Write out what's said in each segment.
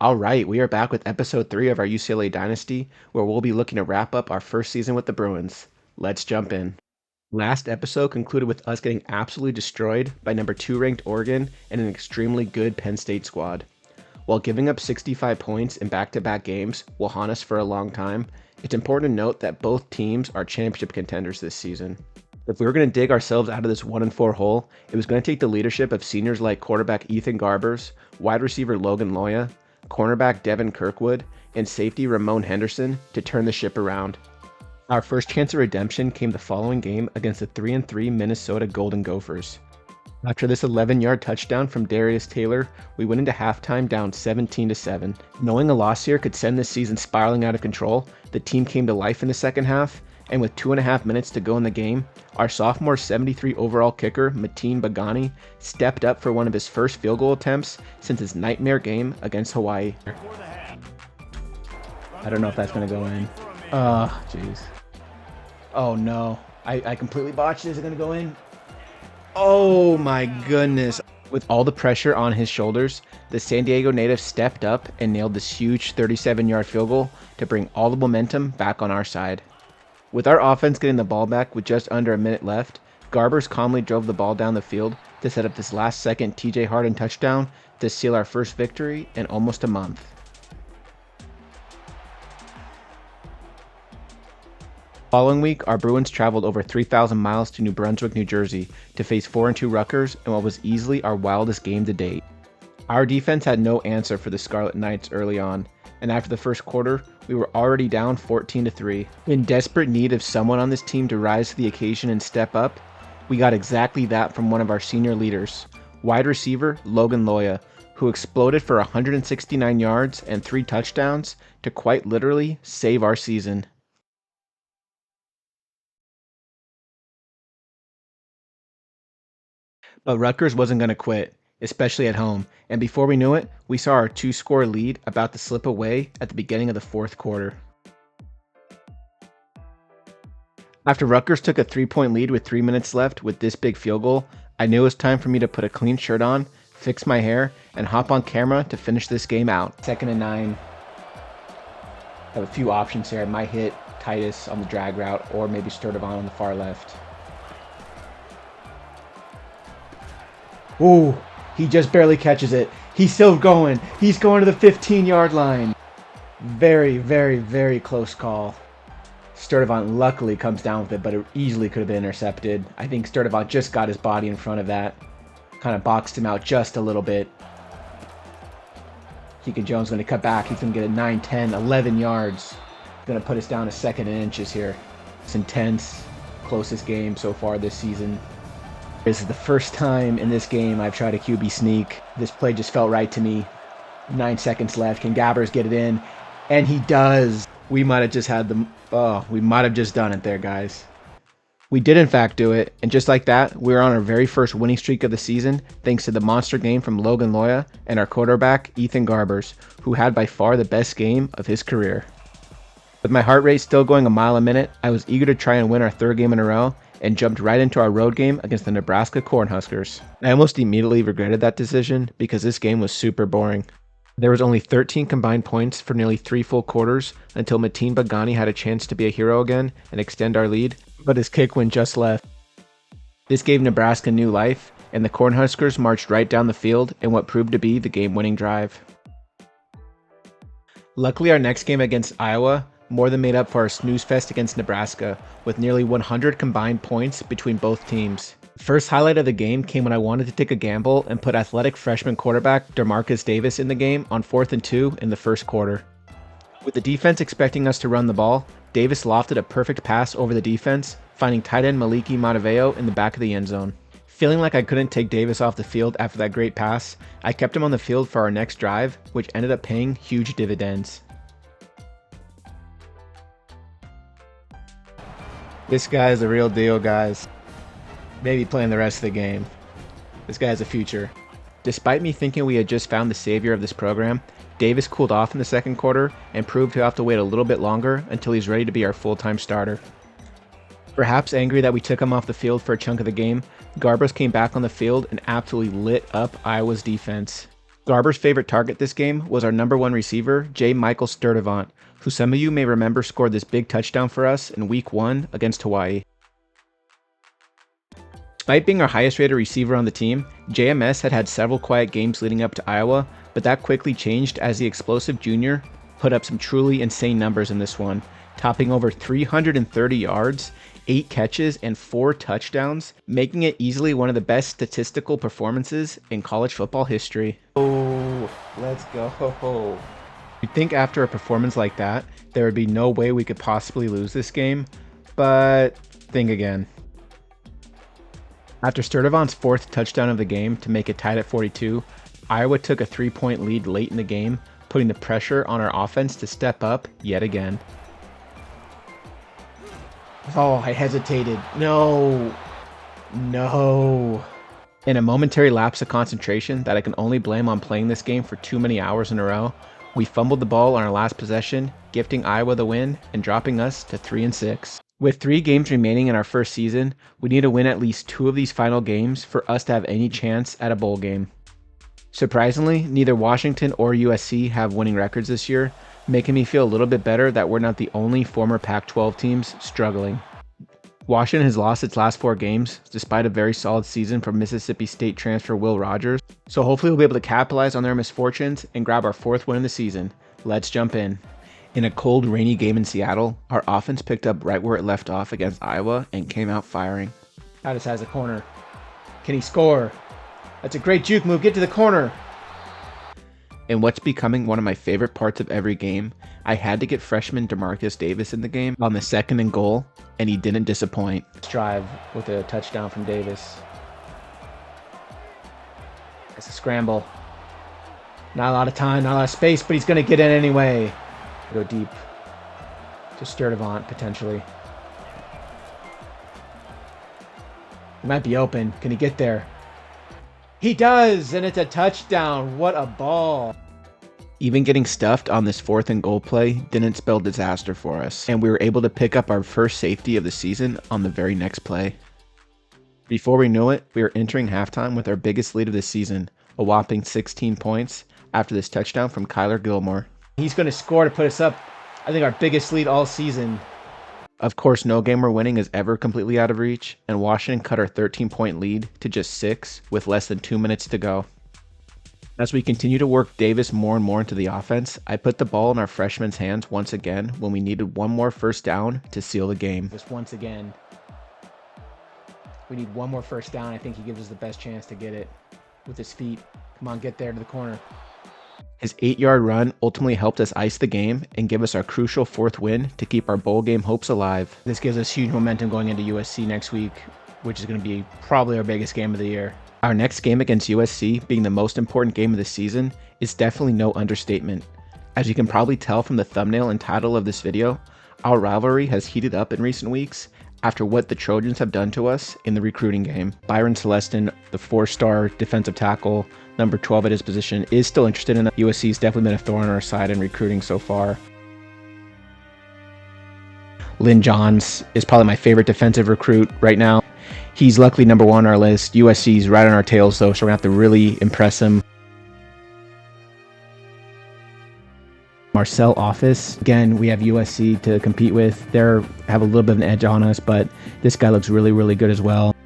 All right, we are back with episode 3 of our UCLA Dynasty, where we'll be looking to wrap up our first season with the Bruins. Let's jump in. Last episode concluded with us getting absolutely destroyed by number 2 ranked Oregon and an extremely good Penn State squad. While giving up 65 points in back-to-back games will haunt us for a long time, it's important to note that both teams are championship contenders this season. If we were going to dig ourselves out of this 1-4 hole, it was going to take the leadership of seniors like quarterback Ethan Garbers, wide receiver Logan Loya, cornerback Devin Kirkwood, and safety Ramon Henderson to turn the ship around. Our first chance of redemption came the following game against the 3-3 Minnesota Golden Gophers. After this 11-yard touchdown from Darius Taylor, we went into halftime down 17-7. Knowing a loss here could send this season spiraling out of control, the team came to life in the second half, and with 2.5 minutes to go in the game, our sophomore 73 overall kicker, Mateen Bagani, stepped up for one of his first field goal attempts since his nightmare game against Hawaii. I don't know if that's going to go in. Oh, jeez. Oh, no. I completely botched it. Is it going to go in? Oh, my goodness. With all the pressure on his shoulders, the San Diego native stepped up and nailed this huge 37-yard field goal to bring all the momentum back on our side. With our offense getting the ball back with just under a minute left, Garbers calmly drove the ball down the field to set up this last-second TJ Harden touchdown to seal our first victory in almost a month. Following week, our Bruins traveled over 3,000 miles to New Brunswick, New Jersey to face 4-2 Rutgers in what was easily our wildest game to date. Our defense had no answer for the Scarlet Knights early on, and after the first quarter, we were already down 14-3. In desperate need of someone on this team to rise to the occasion and step up, we got exactly that from one of our senior leaders, wide receiver Logan Loya, who exploded for 169 yards and 3 touchdowns to quite literally save our season. But Rutgers wasn't going to quit, especially at home, and before we knew it, we saw our 2-score lead about to slip away at the beginning of the fourth quarter. After Rutgers took a 3-point lead with 3 minutes left with this big field goal, I knew it was time for me to put a clean shirt on, fix my hair, and hop on camera to finish this game out. 2nd and 9. I have a few options here. I might hit Titus on the drag route or maybe Sturdivant on the far left. Ooh, he just barely catches it. He's still going. He's going to the 15-yard line. Very, very, very close call. Sturdivant luckily comes down with it, but it easily could have been intercepted. I think Sturdivant just got his body in front of that. Kind of boxed him out just a little bit. Keegan Jones going to cut back. He's going to get it 9, 10, 11 yards. Going to put us down to 2nd and inches here. It's intense. Closest game so far this season. This is the first time in this game I've tried a QB sneak. This play just felt right to me. 9 seconds left. Can Gabbers get it in? And he does. We might have just had the... Oh, we might have just done it there, guys. We did in fact do it, and just like that, we were on our very first winning streak of the season thanks to the monster game from Logan Loya and our quarterback Ethan Garbers, who had by far the best game of his career. With my heart rate still going a mile a minute, I was eager to try and win our 3rd game in a row, and jumped right into our road game against the Nebraska Cornhuskers. I almost immediately regretted that decision because this game was super boring. There was only 13 combined points for nearly 3 full quarters until Mateen Bagani had a chance to be a hero again and extend our lead, but his kick went just left. This gave Nebraska new life, and the Cornhuskers marched right down the field in what proved to be the game-winning drive. Luckily, our next game against Iowa more than made up for our snooze fest against Nebraska, with nearly 100 combined points between both teams. First highlight of the game came when I wanted to take a gamble and put athletic freshman quarterback DeMarcus Davis in the game on 4th and 2 in the first quarter. With the defense expecting us to run the ball, Davis lofted a perfect pass over the defense, finding tight end Maliki Mataveo in the back of the end zone. Feeling like I couldn't take Davis off the field after that great pass, I kept him on the field for our next drive, which ended up paying huge dividends. This guy is the real deal, guys. Maybe playing the rest of the game. This guy has a future. Despite me thinking we had just found the savior of this program, Davis cooled off in the second quarter and proved he'll have to wait a little bit longer until he's ready to be our full-time starter. Perhaps angry that we took him off the field for a chunk of the game, Garbers came back on the field and absolutely lit up Iowa's defense. Garber's favorite target this game was our number 1 receiver, J. Michael Sturdivant, who some of you may remember scored this big touchdown for us in Week 1 against Hawaii. Despite being our highest rated receiver on the team, JMS had several quiet games leading up to Iowa, but that quickly changed as the explosive junior put up some truly insane numbers in this one, topping over 330 yards, 8 catches, and 4 touchdowns, making it easily one of the best statistical performances in college football history. Oh, let's go. You'd think after a performance like that, there would be no way we could possibly lose this game, but think again. After Sturdivant's 4th touchdown of the game to make it tied at 42, Iowa took a 3-point lead late in the game, putting the pressure on our offense to step up yet again. Oh, I hesitated. No. In a momentary lapse of concentration that I can only blame on playing this game for too many hours in a row, we fumbled the ball on our last possession, gifting Iowa the win and dropping us to 3-6. With 3 games remaining in our first season, we need to win at least 2 of these final games for us to have any chance at a bowl game. Surprisingly, neither Washington or USC have winning records this year, making me feel a little bit better that we're not the only former Pac-12 teams struggling. Washington has lost its last 4 games, despite a very solid season from Mississippi State transfer Will Rogers, so hopefully we'll be able to capitalize on their misfortunes and grab our 4th win of the season. Let's jump in. In a cold, rainy game in Seattle, our offense picked up right where it left off against Iowa and came out firing. Titus has a corner. Can he score? That's a great juke move. Get to the corner. In what's becoming one of my favorite parts of every game, I had to get freshman DeMarcus Davis in the game on the 2nd and goal, and he didn't disappoint. Drive with a touchdown from Davis. It's a scramble. Not a lot of time, not a lot of space, but he's going to get in anyway. Go deep to Sturdivant, potentially. He might be open. Can he get there? He does, and it's a touchdown. What a ball. Even getting stuffed on this 4th and goal play didn't spell disaster for us, and we were able to pick up our first safety of the season on the very next play. Before we knew it, we were entering halftime with our biggest lead of the season, a whopping 16 points after this touchdown from Kyler Gilmore. He's going to score to put us up, I think, our biggest lead all season. Of course, no game we're winning is ever completely out of reach, and Washington cut our 13-point lead to just 6 with less than 2 minutes to go. As we continue to work Davis more and more into the offense, I put the ball in our freshman's hands once again when we needed one more first down to seal the game. Just once again. We need one more first down. I think he gives us the best chance to get it with his feet. Come on, get there to the corner. His 8-yard run ultimately helped us ice the game and give us our crucial 4th win to keep our bowl game hopes alive. This gives us huge momentum going into USC next week, which is going to be probably our biggest game of the year. Our next game against USC, being the most important game of the season, is definitely no understatement. As you can probably tell from the thumbnail and title of this video, our rivalry has heated up in recent weeks after what the Trojans have done to us in the recruiting game. Byron Celestin, the 4-star defensive tackle, number 12 at his position, is still interested in us. USC's definitely been a thorn on our side in recruiting so far. Lynn Johns is probably my favorite defensive recruit right now. He's luckily number 1 on our list. USC's right on our tails though, so we're going to have to really impress him. Marcel Office, again, we have USC to compete with. They have a little bit of an edge on us, but this guy looks really, really good as well.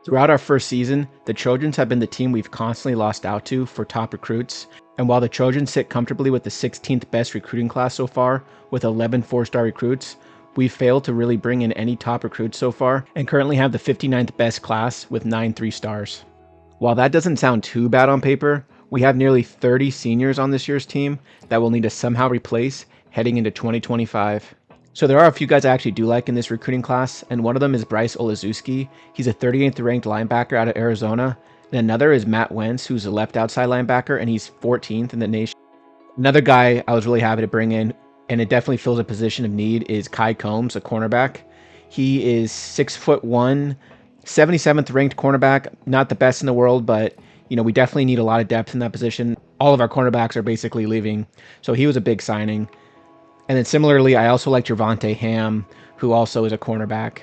Throughout our first season, the Trojans have been the team we've constantly lost out to for top recruits. And while the Trojans sit comfortably with the 16th best recruiting class so far, with 11 4-star recruits, we've failed to really bring in any top recruits so far, and currently have the 59th best class with 9 3-stars. While that doesn't sound too bad on paper, we have nearly 30 seniors on this year's team that we'll need to somehow replace heading into 2025. So there are a few guys I actually do like in this recruiting class, and one of them is Bryce Olszewski. He's a 38th ranked linebacker out of Arizona. And another is Matt Wentz, who's a left outside linebacker, and he's 14th in the nation. Another guy I was really happy to bring in, and it definitely fills a position of need, is Kai Combs, a cornerback. He is 6'1", 77th ranked cornerback. Not the best in the world, but we definitely need a lot of depth in that position. All of our cornerbacks are basically leaving, so he was a big signing. And then similarly, I also like Gervonta Ham, who also is a cornerback.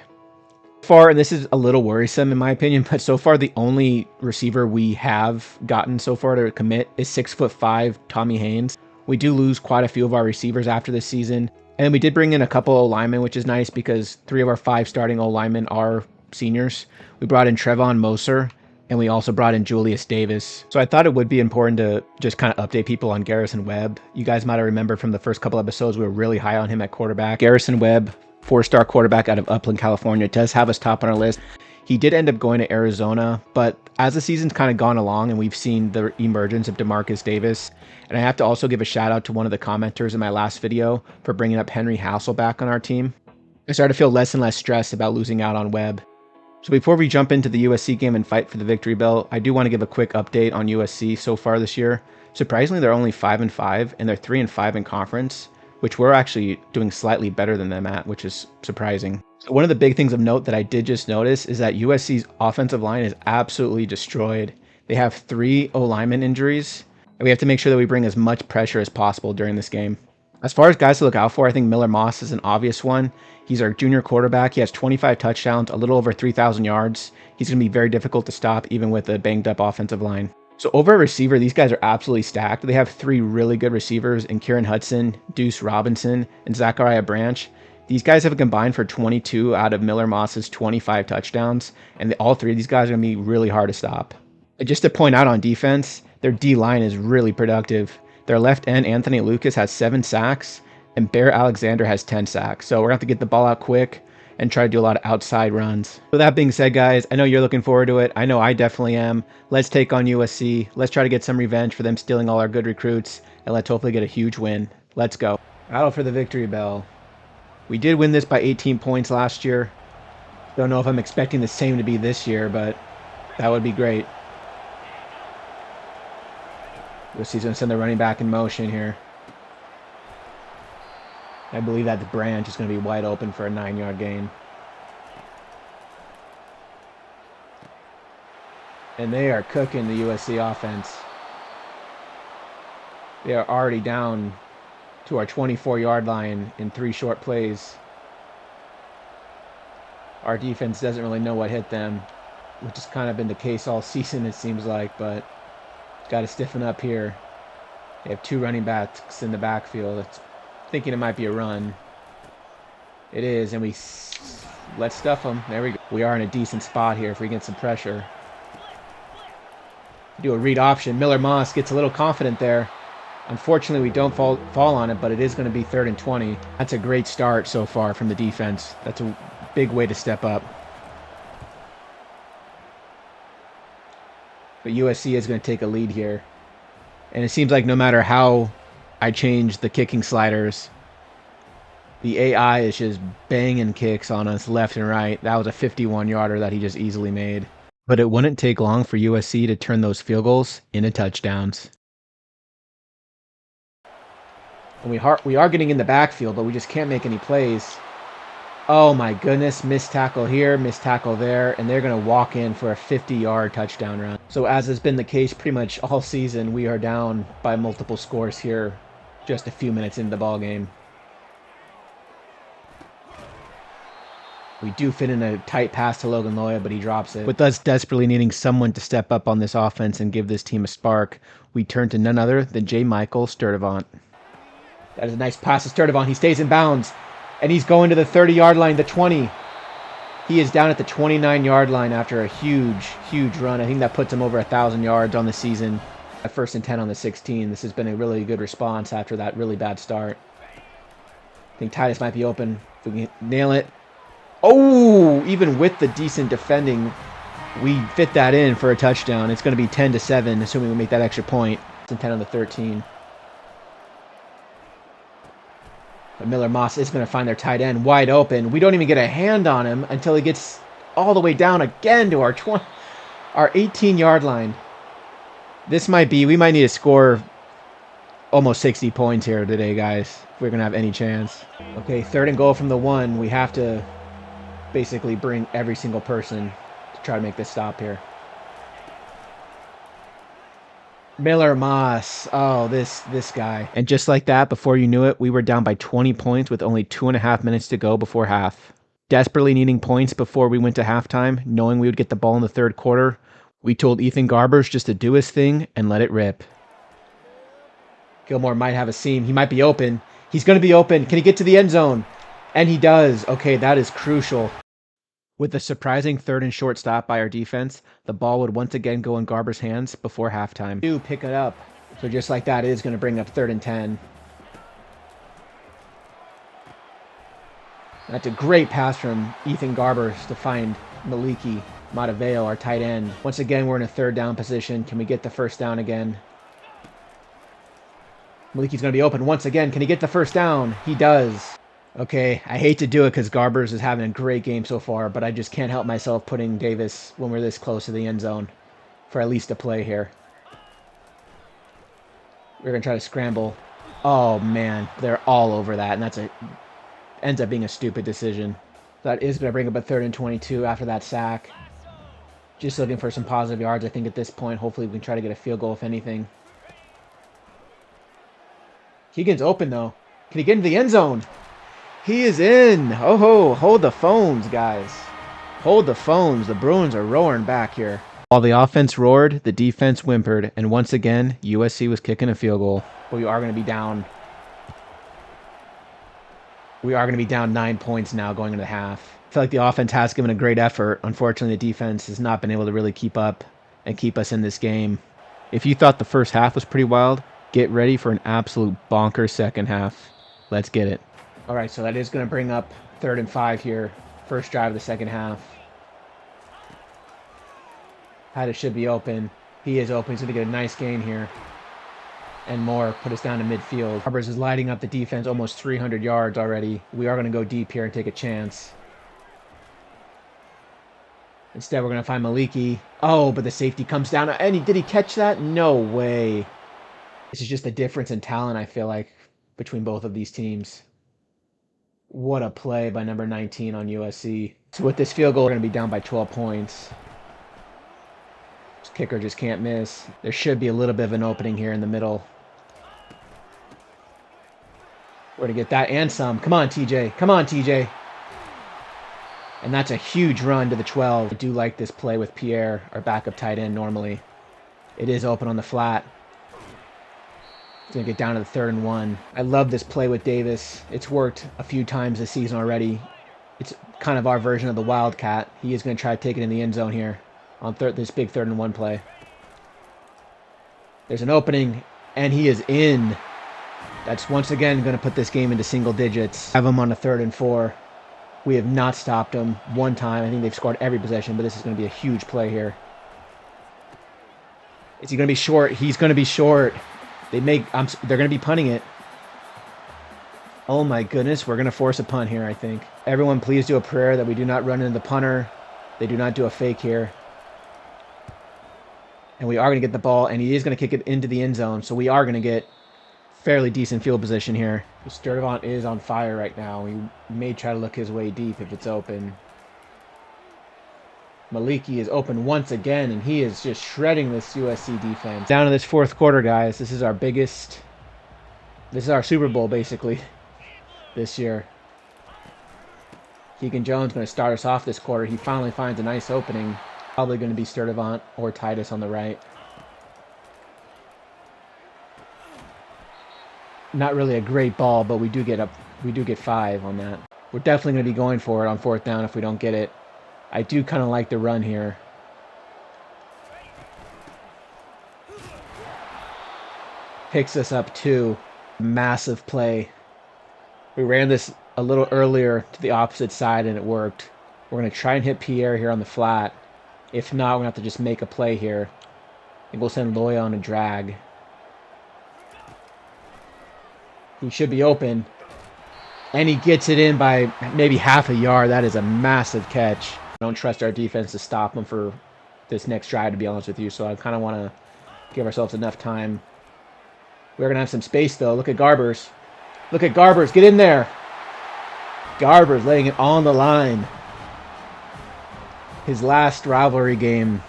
Far, and this is a little worrisome in my opinion, but so far the only receiver we have gotten so far to commit is 6'5" Tommy Haynes. We do lose quite a few of our receivers after this season, and we did bring in a couple of linemen, which is nice because 3 of our 5 starting O-linemen are seniors. We brought in Trevon Moser, and we also brought in Julius Davis. So I thought it would be important to just kind of update people on Garrison Webb. You guys might have remembered from the first couple episodes, we were really high on him at quarterback. Garrison Webb, 4-star quarterback out of Upland, California, does have us top on our list. He did end up going to Arizona, but as the season's kind of gone along and we've seen the emergence of Demarcus Davis, and I have to also give a shout out to one of the commenters in my last video for bringing up Henry Hasselback on our team. I started to feel less and less stressed about losing out on Webb. So before we jump into the USC game and fight for the victory bell, I do want to give a quick update on USC so far this year. Surprisingly, they're only 5-5, and they're 3-5 in conference, which we're actually doing slightly better than them at, which is surprising. So one of the big things of note that I did just notice is that USC's offensive line is absolutely destroyed. They have 3 O-lineman injuries, and we have to make sure that we bring as much pressure as possible during this game. As far as guys to look out for, I think Miller Moss is an obvious one. He's our junior quarterback. He has 25 touchdowns, a little over 3,000 yards. He's going to be very difficult to stop, even with a banged-up offensive line. So over at receiver, these guys are absolutely stacked. They have 3 really good receivers in Kieran Hudson, Deuce Robinson, and Zachariah Branch. These guys have combined for 22 out of Miller Moss's 25 touchdowns, and all 3 of these guys are going to be really hard to stop. And just to point out on defense, their D-line is really productive. Their left end, Anthony Lucas, has 7 sacks, and Bear Alexander has 10 sacks. So we're going to have to get the ball out quick and try to do a lot of outside runs. With that being said, guys, I know you're looking forward to it. I know I definitely am. Let's take on USC. Let's try to get some revenge for them stealing all our good recruits, and let's hopefully get a huge win. Let's go. Battle for the victory bell. We did win this by 18 points last year. Don't know if I'm expecting the same to be this year, but that would be great. USC's going to send the running back in motion here. I believe that the branch is going to be wide open for a 9-yard gain. And they are cooking the USC offense. They are already down to our 24-yard line in 3 short plays. Our defense doesn't really know what hit them, which has kind of been the case all season, it seems like, but got to stiffen up here. They have 2 running backs in the backfield. It's thinking it might be a run. It is, and let's stuff them. There we go. We are in a decent spot here if we get some pressure. Do a read option. Miller Moss gets a little confident there. Unfortunately, we don't fall on it, but it is going to be 3rd and 20. That's a great start so far from the defense. That's a big way to step up. But USC is going to take a lead here. And it seems like no matter how I change the kicking sliders, the AI is just banging kicks on us left and right. That was a 51-yarder that he just easily made. But it wouldn't take long for USC to turn those field goals into touchdowns. And we are getting in the backfield, but we just can't make any plays. Oh my goodness, missed tackle here, missed tackle there, and they're going to walk in for a 50-yard touchdown run. So as has been the case pretty much all season, we are down by multiple scores here just a few minutes into the ball game. We do fit in a tight pass to Logan Loya, but he drops it. With us desperately needing someone to step up on this offense and give this team a spark, we turn to none other than J. Michael Sturdivant. That is a nice pass to Sturdivant. He stays in bounds. And he's going to the 30-yard line, the 20. He is down at the 29-yard line after a huge, huge run. I think that puts him over 1,000 yards on the season. At 1st and 10 on the 16. This has been a really good response after that really bad start. I think Titus might be open. If we can nail it. Oh, even with the decent defending, we fit that in for a touchdown. It's going to be 10-7, assuming we make that extra point. 10 on the 13. But Miller Moss is going to find their tight end wide open. We don't even get a hand on him until he gets all the way down again to our 18-yard line. We might need to score almost 60 points here today, guys, if we're going to have any chance. Okay, 3rd and goal from the 1. We have to basically bring every single person to try to make this stop here. Miller Moss. Oh, this guy. And just like that, before you knew it, we were down by 20 points with only 2.5 minutes to go before half. Desperately needing points before we went to halftime, knowing we would get the ball in the third quarter, we told Ethan Garbers just to do his thing and let it rip. Gilmore might have a seam. He might be open. He's going to be open. Can he get to the end zone? And he does. Okay, that is crucial. With a surprising third and short stop by our defense, the ball would once again go in Garber's hands before halftime. Do pick it up. So just like that, it is going to bring up 3rd and 10. That's a great pass from Ethan Garbers to find Maliki Mataveo, our tight end. Once again, we're in a 3rd down position. Can we get the first down again? Maliki's going to be open once again. Can he get the first down? He does. Okay, I hate to do it because Garbers is having a great game so far, but I just can't help myself putting Davis when we're this close to the end zone for at least a play here. We're going to try to scramble. Oh, man, they're all over that, and that's ends up being a stupid decision. That is going to bring up a 3rd and 22 after that sack. Just looking for some positive yards, I think, at this point. Hopefully we can try to get a field goal, if anything. Keegan's open, though. Can he get into the end zone? He is in. Oh, ho. Hold the phones, guys. Hold the phones. The Bruins are roaring back here. While the offense roared, the defense whimpered, and once again, USC was kicking a field goal. But we are going to be down. We are going to be down 9 points now going into the half. I feel like the offense has given a great effort. Unfortunately, the defense has not been able to really keep up and keep us in this game. If you thought the first half was pretty wild, get ready for an absolute bonkers second half. Let's get it. All right, so that is going to bring up 3rd and 5 here. First drive of the second half. Hattis should be open. He is open. He's going to get a nice gain here. And more, put us down to midfield. Garbers is lighting up the defense almost 300 yards already. We are going to go deep here and take a chance. Instead, we're going to find Maliki. Oh, but the safety comes down. And did he catch that? No way. This is just the difference in talent, I feel like, between both of these teams. What a play by number 19 on USC. So with this field goal, we're going to be down by 12 points. This kicker just can't miss. There should be a little bit of an opening here in the middle. We're going to get that and some. Come on, TJ. Come on, TJ. And that's a huge run to the 12. I do like this play with Pierre, our backup tight end normally. It is open on the flat. It's going to get down to the 3rd and 1. I love this play with Davis. It's worked a few times this season already. It's kind of our version of the Wildcat. He is going to try to take it in the end zone here on this big 3rd and 1 play. There's an opening, and he is in. That's once again going to put this game into single digits. Have him on a 3rd and 4. We have not stopped them one time. I think they've scored every possession, but this is going to be a huge play here. Is he going to be short? He's going to be short. They're going to be punting it. Oh my goodness, we're going to force a punt here, I think. Everyone please do a prayer that we do not run into the punter. They do not do a fake here. And we are going to get the ball, and he is going to kick it into the end zone, so we are going to get fairly decent field position here. Sturdivant is on fire right now. He may try to look his way deep if it's open. Maliki is open once again, and he is just shredding this USC defense. Down to this 4th quarter, guys. This is our biggest... This is our Super Bowl, basically, this year. Keegan Jones going to start us off this quarter. He finally finds a nice opening. Probably going to be Sturdivant or Titus on the right. Not really a great ball, but we do get 5 on that. We're definitely going to be going for it on 4th down if we don't get it. I do kind of like the run here. Picks us up 2. Massive play. We ran this a little earlier to the opposite side and it worked. We're going to try and hit Pierre here on the flat. If not, we're going to have to just make a play here. I think we'll send Loya on a drag. He should be open. And he gets it in by maybe half a yard. That is a massive catch. I don't trust our defense to stop him for this next drive, to be honest with you. So I kind of want to give ourselves enough time. We're going to have some space, though. Look at Garbers. Look at Garbers. Get in there. Garbers laying it on the line. His last rivalry game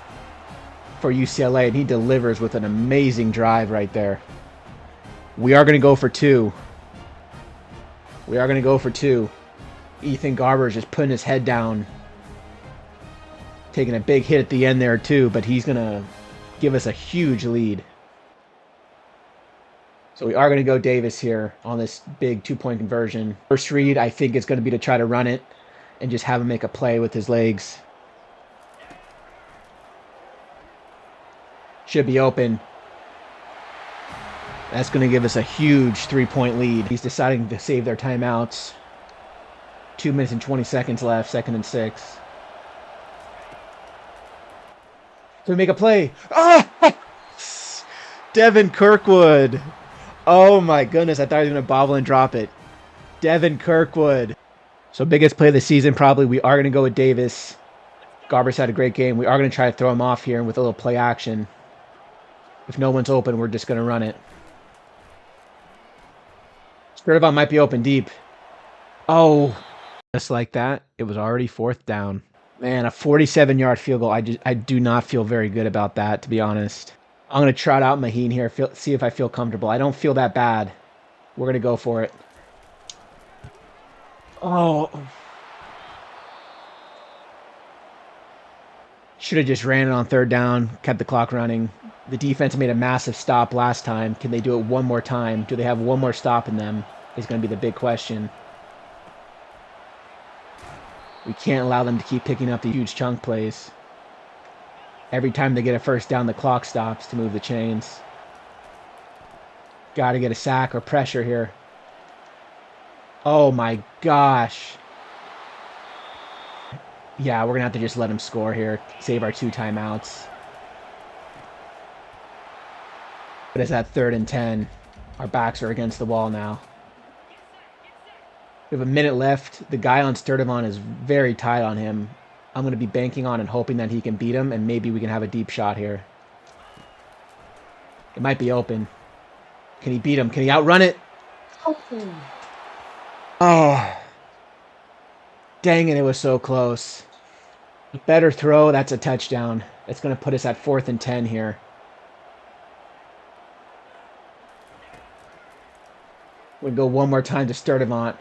for UCLA, and he delivers with an amazing drive right there. We are going to go for 2. We are going to go for 2. Ethan Garber is just putting his head down. Taking a big hit at the end there too, but he's going to give us a huge lead. So we are going to go Davis here on this big 2-point conversion. First read, I think it's going to be to try to run it and just have him make a play with his legs. Should be open. That's going to give us a huge 3-point lead. He's deciding to save their timeouts. 2 minutes and 20 seconds left, 2nd and 6. Can we make a play? Oh! Devin Kirkwood. Oh my goodness, I thought he was going to bobble and drop it. Devin Kirkwood. So biggest play of the season probably. We are going to go with Davis. Garber's had a great game. We are going to try to throw him off here with a little play action. If no one's open, we're just going to run it. Sturdivant might be open deep. Oh. Just like that, it was already 4th down. Man, a 47-yard field goal. I do not feel very good about that, to be honest. I'm going to trot out Maheen here, see if I feel comfortable. I don't feel that bad. We're going to go for it. Oh. Should have just ran it on 3rd down, kept the clock running. The defense made a massive stop last time. Can they do it one more time? Do they have one more stop in them? Is going to be the big question. We can't allow them to keep picking up the huge chunk plays. Every time they get a 1st down, the clock stops to move the chains. Got to get a sack or pressure here. Oh my gosh. Yeah, we're going to have to just let him score here. Save our 2 timeouts. But it's at 3rd and 10. Our backs are against the wall now. We have a minute left. The guy on Sturdivant is very tight on him. I'm going to be banking on and hoping that he can beat him, and maybe we can have a deep shot here. It might be open. Can he beat him? Can he outrun it? Oh. Dang it, it was so close. Better throw. That's a touchdown. It's going to put us at 4th and 10 here. We'll go one more time to Sturdivant.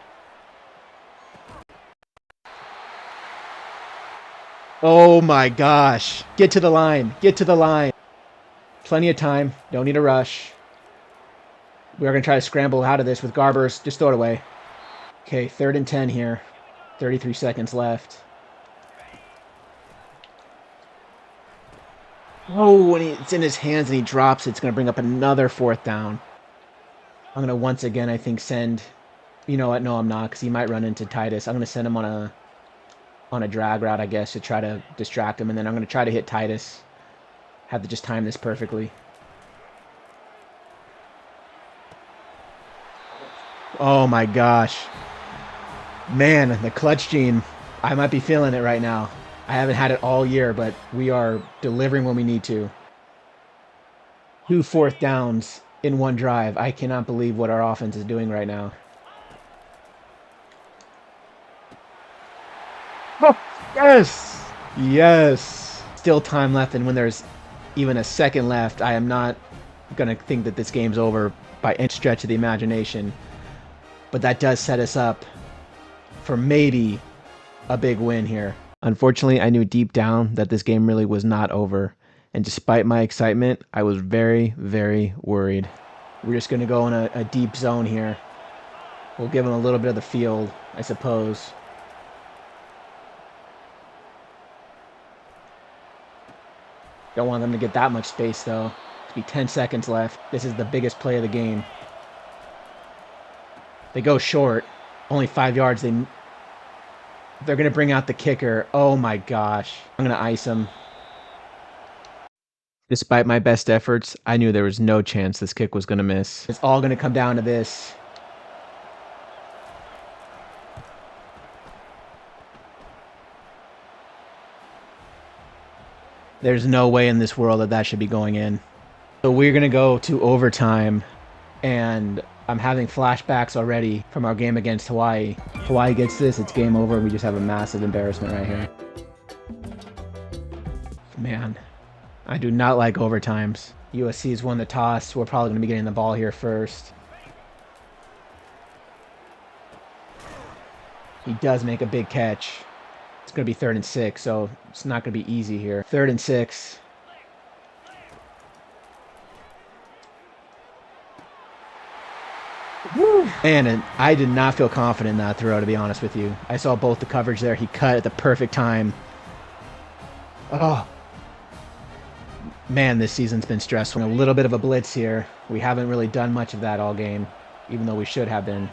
Oh my gosh. Get to the line. Get to the line. Plenty of time. Don't need a rush. We're going to try to scramble out of this with Garbers. Just throw it away. Okay, 3rd and 10 here. 33 seconds left. Oh, when it's in his hands and he drops it, it's going to bring up another 4th down. I'm going to once again, I think, send... You know what? No, I'm not, because he might run into Titus. I'm going to send him on a drag route, I guess, to try to distract him, and then I'm going to try to hit Titus. Have to just time this perfectly. Oh my gosh. Man, the clutch gene. I might be feeling it right now. I haven't had it all year, but we are delivering when we need to. 2 4th downs in one drive. I cannot believe what our offense is doing right now. Oh, yes! Yes! Still time left, and when there's even a second left, I am not going to think that this game's over by any stretch of the imagination. But that does set us up for maybe a big win here. Unfortunately, I knew deep down that this game really was not over. And despite my excitement, I was very, very worried. We're just going to go in a deep zone here. We'll give them a little bit of the field, I suppose. Don't want them to get that much space, though. It'll be 10 seconds left. This is the biggest play of the game. They go short. Only 5 yards. They're going to bring out the kicker. Oh, my gosh. I'm going to ice him. Despite my best efforts, I knew there was no chance this kick was going to miss. It's all going to come down to this. There's no way in this world that that should be going in. So we're going to go to overtime, and I'm having flashbacks already from our game against Hawaii. Hawaii gets this, it's game over, and we just have a massive embarrassment right here. Man, I do not like overtimes. USC's won the toss. We're probably going to be getting the ball here first. He does make a big catch. It's going to be 3rd and 6, so it's not going to be easy here. 3rd and 6. And I did not feel confident in that throw, to be honest with you. I saw both the coverage there. He cut at the perfect time. Oh, man, this season's been stressful. A little bit of a blitz here. We haven't really done much of that all game, even though we should have been.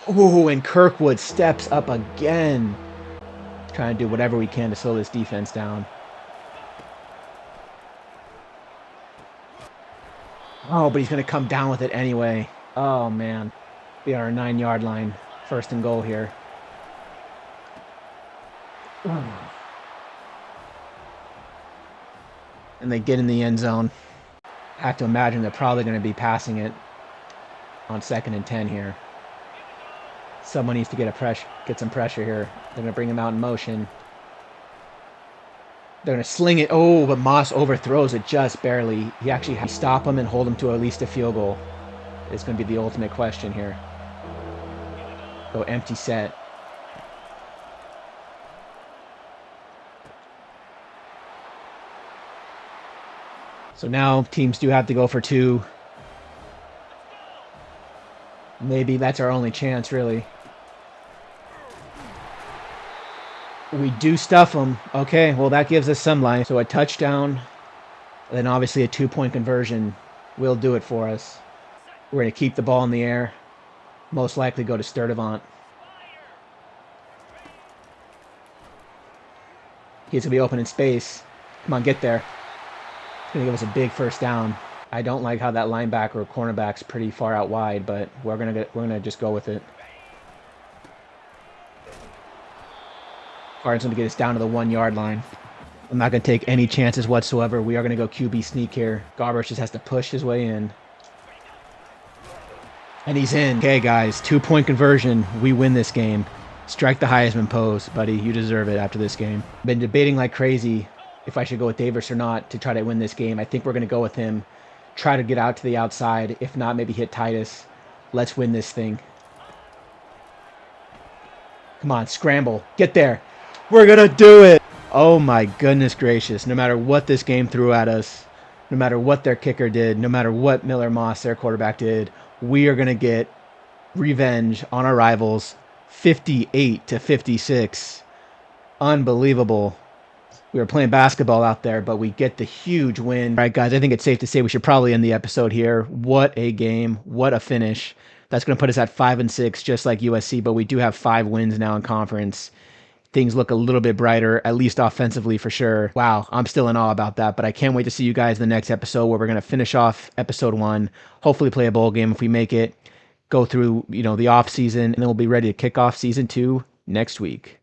Ooh, and Kirkwood steps up again. Trying to do whatever we can to slow this defense down. Oh, but he's going to come down with it anyway. Oh, man. Be on our 9-yard line. 1st and goal here. And they get in the end zone. I have to imagine they're probably going to be passing it on 2nd and 10 here. Someone needs to get some pressure here. They're going to bring him out in motion. They're going to sling it. Oh, but Moss overthrows it just barely. He actually has to stop him and hold him to at least a field goal. It's going to be the ultimate question here. Go empty set. So now teams do have to go for 2. Maybe that's our only chance, really. We do stuff them. Okay, well, that gives us some life. So a touchdown, then obviously a 2-point conversion will do it for us. We're going to keep the ball in the air. Most likely go to Sturdivant. He's going to be open in space. Come on, get there. It's going to give us a big 1st down. I don't like how that linebacker or cornerback's pretty far out wide, but we're gonna just go with it. Cardinals going to get us down to the 1-yard line. I'm not going to take any chances whatsoever. We are going to go QB sneak here. Garbers just has to push his way in. And he's in. Okay, guys, 2-point conversion. We win this game. Strike the Heisman pose, buddy. You deserve it after this game. Been debating like crazy if I should go with Davis or not to try to win this game. I think we're going to go with him. Try to get out to the outside. If not, maybe hit Titus. Let's win this thing. Come on, scramble. Get there. We're going to do it. Oh, my goodness gracious. No matter what this game threw at us, no matter what their kicker did, no matter what Miller Moss, their quarterback, did, we are going to get revenge on our rivals. 58-56. Unbelievable. We were playing basketball out there, but we get the huge win. All right, guys, I think it's safe to say we should probably end the episode here. What a game. What a finish. That's going to put us at 5-6, just like USC, but we do have 5 wins now in conference. Things look a little bit brighter, at least offensively for sure. Wow, I'm still in awe about that, but I can't wait to see you guys in the next episode where we're going to finish off episode 1, hopefully play a bowl game if we make it, go through, the off season, and then we'll be ready to kick off season 2 next week.